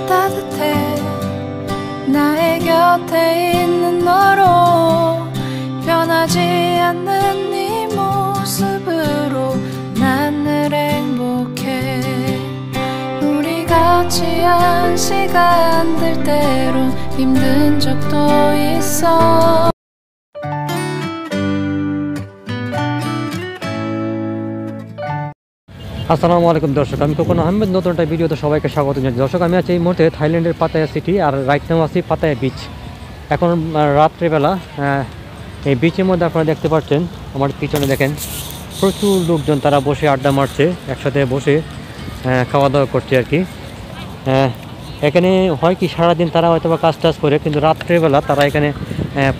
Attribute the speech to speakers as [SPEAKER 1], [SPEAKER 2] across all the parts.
[SPEAKER 1] 따뜻해 나의 곁에 있는 너로 변하지 않는 네 모습으로 난 늘 행복해 우리 같이 한 시간들 때론 힘든 적도 있어
[SPEAKER 2] আসসালামু আলাইকুম দর্শক আমি কোকোনো আহমেদ নতুন একটা ভিডিওতে সবাইকে স্বাগত জানাই দর্শক আমি আছি এই মুহূর্তে থাইল্যান্ডের পাতায়া সিটি আর রাইট নাও আছি পাতায়া বিচ এখন রাত্রেবেলা এই বিচের মধ্যে আপনারা দেখতে পাচ্ছেন আমার পিছনে দেখেন প্রচুর লোকজন তারা বসে আড্ডা মারছে একসাথে বসে খাওয়া দাওয়া করছে আর কি এখানে হয় কি সারাদিন তারা হয়তো বা কাজ টাজ করে কিন্তু রাত্রেবেলা তারা এখানে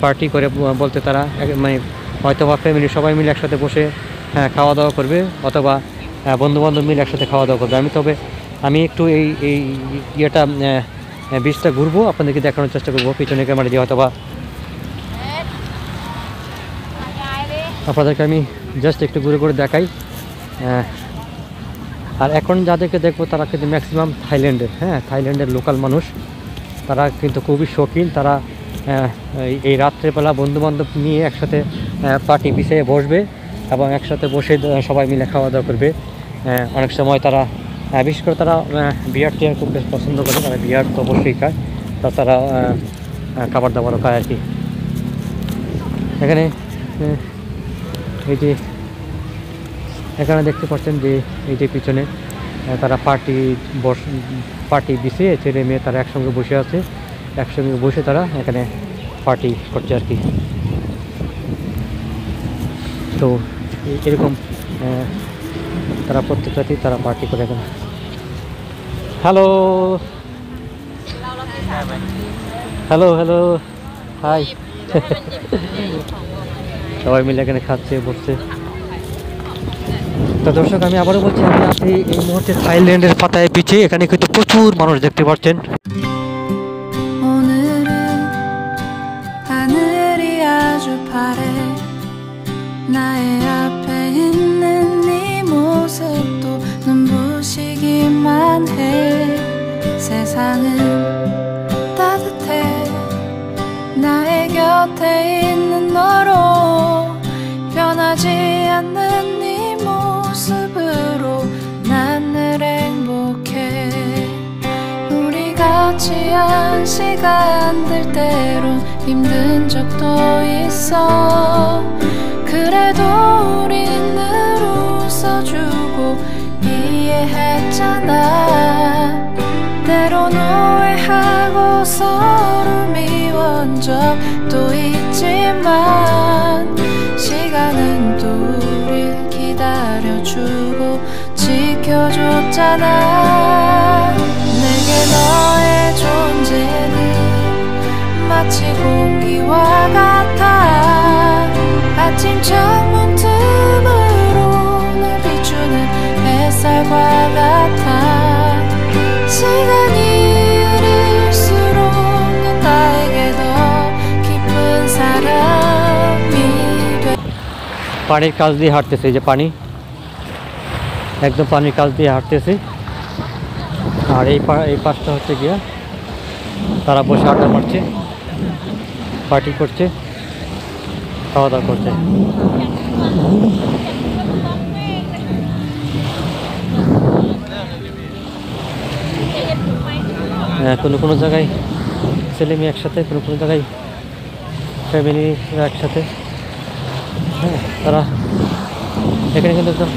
[SPEAKER 2] পার্টি করে বলতে তারা মানে হয়তো বা ফ্যামিলি সবাই মিলে একসাথে বসে খাওয়া দাওয়া করবে অথবা বন্ধুবান্ধব মিলে একসাথে খাওয়া দাওয়া করবে আমি একটু এই ইয়েটা বিচটা ঘুরবো আপনাদেরকে দেখানোর চেষ্টা করবো পিছনে ক্যামেরা দিয়ে হয়তো বা আপনাদেরকে আমি জাস্ট একটু ঘুরে ঘুরে দেখাই আর এখন যাদেরকে দেখবো তারা কিন্তু ম্যাক্সিমাম থাইল্যান্ডের লোকাল মানুষ তারা কিন্তু খুবই শৌখিন তারা এই রাত্রেবেলা বন্ধুবান্ধব নিয়ে একসাথে পার্টি বিছিয়ে বসবে এবং একসাথে বসে সবাই মিলে খাওয়া দাওয়া করবে অনেক সময় তারা বিশেষ করে তারা বিয়ার টিয়ার খুব বেশ পছন্দ করে তারা বিয়ার তো অবশ্যই খায় তারা খাবার দাবারও খায় আর কি এখানে এখানে দেখতে পাচ্ছেন যে এই যে পিছনে তারা পার্টি বিছিয়ে ছেলে মেয়ে তারা একসঙ্গে বসে আছে একসঙ্গে বসে তারা এখানে পার্টি করছে আর কি তো এরকম তারা প্রত্যেকটাতে তারা পার্টি করে এখানে হ্যালো হ্যালো হাই সবাই মিলে এখানে খাচ্ছে বসছে তো দর্শক আমি আবারও বলছি আমি আছি এই মুহূর্তে থাইল্যান্ডের পাতায়া বিচে এখানে কিন্তু প্রচুর মানুষ দেখতে পাচ্ছেন
[SPEAKER 1] 나의 앞에 있는 네 모습도 눈부시기만 해 세상은 따뜻해 나의 곁에 있는 너로 변하지 않는 네 모습으로 난 늘 행복해 우리 같이 한 시간들 때론 힘든 적도 있어 그래도 우린 늘 웃어주고 이해했잖아 때론 오해하고 서로 미워한 적도 있지만 시간은 또 우릴 기다려주고 지켜줬잖아 내게 너의 존재는 마치 공기와 같아 아침 창문 틈으로 널 비추는 햇살과 같아 시간이 흐를수록 넌 나에게 더 깊은 사람이 돼
[SPEAKER 2] পানির কাছ দিয়ে হাঁটতেছে এই যে পানি একদম পানির কাছ দিয়ে হাঁটতেছে আর এই পাশটা হচ্ছে গিয়া তারা বসে আড্ডা মারছে পার্টি করছে খাওয়া দাওয়া করছে কোনো জায়গায় ছেলে মেয়ে একসাথে কোনো জায়গায় ফ্যামিলি একসাথে তারা এখানে কিন্তু একদম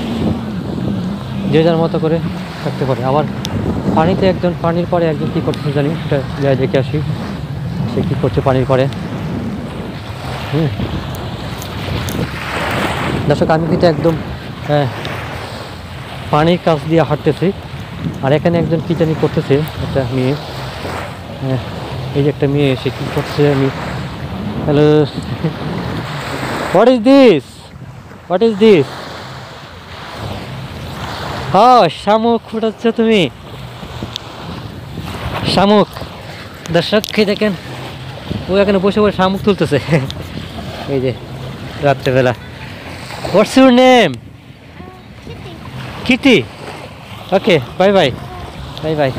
[SPEAKER 2] যে যার মতো করে থাকতে পারে আবার পানির পরে একজন কী করছে জানি একটা যাই দেখে আসি সে কী করছে পানির পরে দর্শক আমি কিন্তু একদম পানির কাছ দিয়ে হাঁটতেছি আর এখানে একজন কি জানি করতেছে একটা মেয়ে এই যে একটা মেয়ে সে কী করছে আমি হ্যালো হোয়াট ইজ দিস শামুক ফুটাচ্ছ তুমি শামুক দর্শক দেখেন ও এখানে বসে বসে শামুক তুলতেছে এই যে রাত্রেবেলা What's your name? Kitty. Okay, bye bye. Bye bye.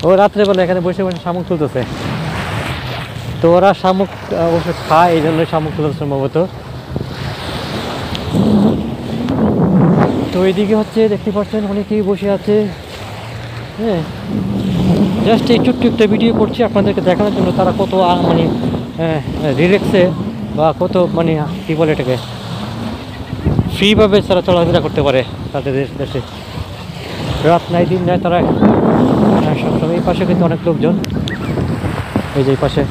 [SPEAKER 2] ও রাত্রেবেলা এখানে বসে বসে শামুক তুলতেছে। তো ওরা শামুক অবশ্য খায়, এই জন্য শামুক তুলতে সম্ভবত। তো এইদিকে হচ্ছে দেখতে পাচ্ছেন অনেকেই বসে আছে। হ্যাঁ, জাস্ট এই ছোট্ট একটা ভিডিও করছি আপনাদেরকে দেখানোর জন্য তারা কত মানে রিল্যাক্সে বা কত মানে কী বলে এটাকে ফ্রিভাবে তারা চলাফেরা করতে পারে তাদের দেশে। রাত নাই দিন নাই তারা সবসময়। এই পাশে কিন্তু অনেক লোকজন, এই যে এই পাশে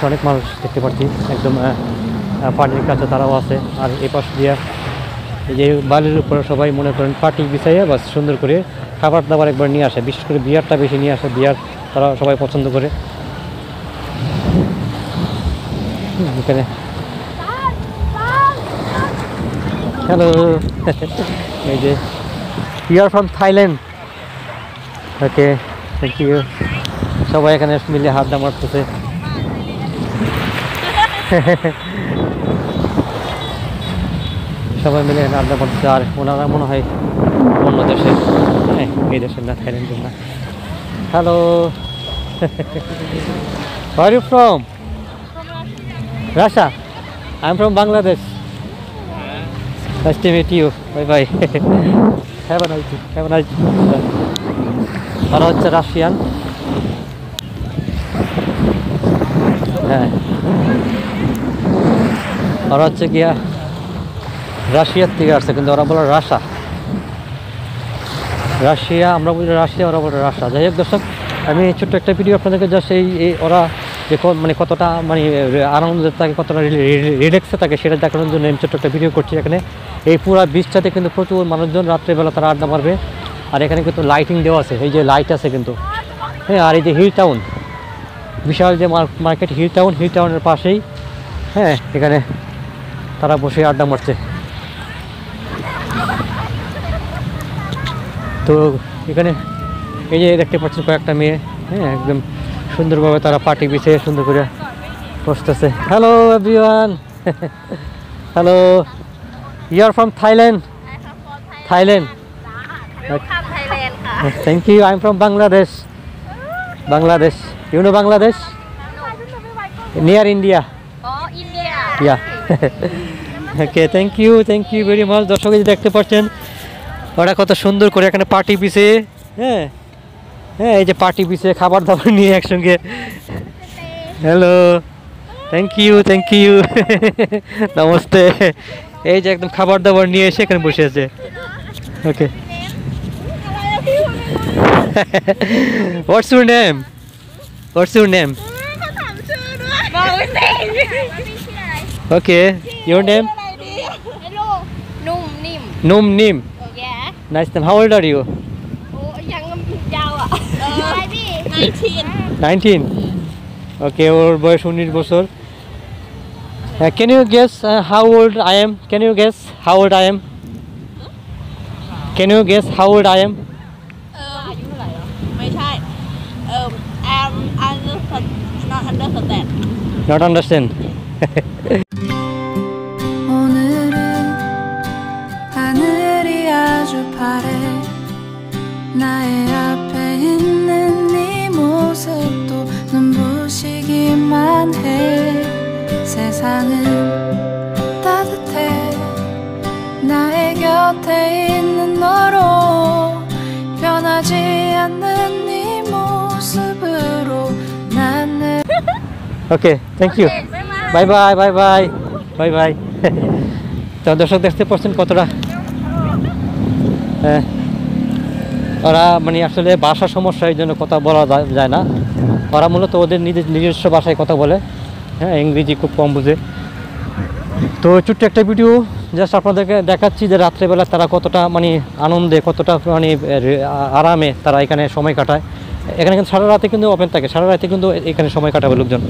[SPEAKER 2] অনেক মানুষ দেখতে পাচ্ছি একদম পানির কাছে তারাও আছে। আর এই পাশ দিয়ে এই যে বালির উপরে সবাই মনে করেন পাটি বিছাইয়া বাস সুন্দর করে খাবার দাবার একবার নিয়ে আসে, বিশেষ করে বিয়ারটা বেশি নিয়ে আসে, বিয়ার তারা সবাই পছন্দ করে। এখানে হ্যালো, এই যে you are from Thailand, okay thank you. সবাই এখানে মিলে হাতটা মারতেছে। সবাই মিলে এখানে আড্ডা মারতেছে। আর ওনারা মনে হয় অন্য দেশের, হ্যাঁ এই দেশের না, থাইল্যান্ডের না। Hello, where are you from? Russia. I'm from Bangladesh. Nice to meet you. Bye bye. Have a nice day. Have a nice day. ওরা হচ্ছে রাশিয়ান। হ্যাঁ, ওরা হচ্ছে গিয়া রাশিয়ার থেকে আসছে, কিন্তু ওরা বলে রাশা। রাশিয়া আমরা বলি রাশিয়া, ওরা বলে রাশা। যাই হোক দর্শক, আমি ছোট্ট একটা ভিডিও আপনাদেরকে জাস্ট এই ওরা যে মানে কতটা মানে আনন্দের থাকে, কতটা রিল্যাক্সে থাকে সেটা দেখানোর জন্য আমি ছোট্ট একটা ভিডিও করছি। এখানে এই পুরো বিচটাতে কিন্তু প্রচুর মানুষজন রাত্রেবেলা তারা আড্ডা মারবে। আর এখানে কিন্তু লাইটিং দেওয়া আছে, এই যে লাইট আছে কিন্তু, হ্যাঁ। আর এই যে হিল টাউন, বিশাল যে মার্কেট হিল টাউনের পাশেই, হ্যাঁ, এখানে তারা বসে আড্ডা মারছে। তো এখানে এই যে দেখতে পাচ্ছেন কয়েকটা মেয়ে, হ্যাঁ, একদম সুন্দরভাবে তারা পার্টি বিছিয়ে সুন্দর করে বসতেছে। Hello everyone, hello, you are from Thailand? Thailand, thank you. I am from Bangladesh. Bangladesh, you know Bangladesh? Near India. Yeah, okay, thank you very much. দর্শক দেখতে পাচ্ছেন ওরা কত সুন্দর করে এখানে পার্টি পিছিয়ে, হ্যাঁ হ্যাঁ, এই যে পার্টি পিছিয়ে খাবার দাবার নিয়ে একসঙ্গে। হ্যালো, থ্যাংক ইউ নমস্তে। এই যে একদম খাবার দাবার নিয়ে এসে এখানে বসে আছে। Okay, what's your name? Okay, your name? Num Nim.
[SPEAKER 3] Yeah.
[SPEAKER 2] Nice name. How old are you?
[SPEAKER 3] Maybe 19.
[SPEAKER 2] 19. Okay, ওর বয়স 19 বছর। Can you guess how old I am? Can you guess how old I am? Can you guess how old I am?
[SPEAKER 3] อายุเท่าไหร่เหรอไม่ใช่I'm not understand.
[SPEAKER 2] Not understand.
[SPEAKER 1] 오늘은 하늘이 아주 파래 나의 앞에 있는 네 모습도 눈부시기만 해 세상은 따뜻해 나의 곁에 있는 너로 변하지 않는 네 모습으로 난 늘
[SPEAKER 2] Okay, thank you. Bye bye. তো দর্শক দেখতে পাচ্ছেন কতটা ওরা মানে আসলে ভাষা সমস্যা, এই জন্য কথা বলা যায় না। ওরা মূলত ওদের নিজস্ব ভাষায় কথা বলে, হ্যাঁ, ইংরেজি খুব কম বুঝে। তো ছোট্ট একটা ভিডিও জাস্ট আপনাদেরকে দেখাচ্ছি যে রাত্রেবেলা তারা কতটা মানে আনন্দে, কতটা মানে আরামে তারা এখানে সময় কাটায়। এখানে কিন্তু সারা রাতে কিন্তু ওপেন থাকে, সারা রাতে কিন্তু এখানে সময় কাটাবে লোকজন।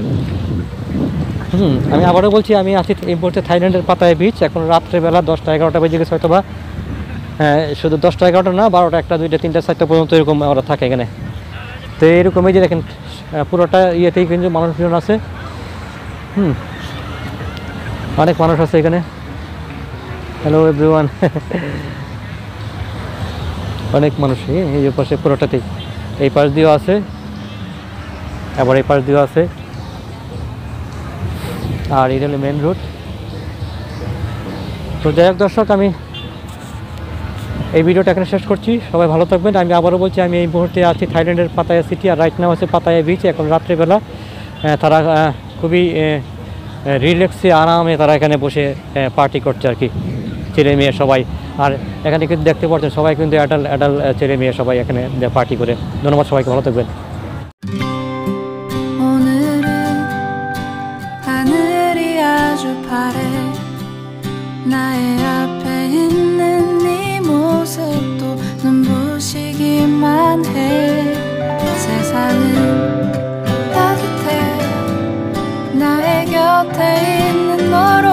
[SPEAKER 2] আমি আবারও বলছি, আমি আছি এই মুহূর্তে থাইল্যান্ডের পাতায়া বিচ। এখন রাত্রেবেলা 10টা-11টা বেজে গেছে হয়তো বা, হ্যাঁ, শুধু 10টা-11টা না, 12টা, 1টা, 2টা, 3টা, 4টা পর্যন্ত এরকম ওরা থাকে এখানে। তো এরকম এই যে দেখেন পুরোটা ইয়েতেই কিন্তু মানুষজন আছে। অনেক মানুষ আছে এখানে। Hello everyone. অনেক মানুষ এই পাশে পুরোটাতেই, এই পাশ দিয়েও আছে, আবার এই পাশ দিয়েও আছে। আর এটা হলো মেন রোড। তো যাই হোক দর্শক, আমি এই ভিডিওটা এখানে শেষ করছি। সবাই ভালো থাকবেন। আমি আবারও বলছি, আমি এই মুহূর্তে আছি থাইল্যান্ডের পাতায়া সিটি, আর রাইট নাও আছে পাতায়া বিচ। এখন রাত্রেবেলা তারা খুবই রিল্যাক্সে আরামে তারা এখানে বসে পার্টি করছে আর কি, ছেলে মেয়ে সবাই। আর এখানে কিন্তু দেখতে পাচ্ছেন সবাই কিন্তু অ্যাডাল্ট ছেলে মেয়ে সবাই এখানে পার্টি করে। ধন্যবাদ সবাইকে, ভালো থাকবেন।
[SPEAKER 1] 오늘은 하늘이 아주 파래 나의 앞에 있는 네 모습도 눈부시기만 해 세상은 따뜻해 나의 곁에 있는 너로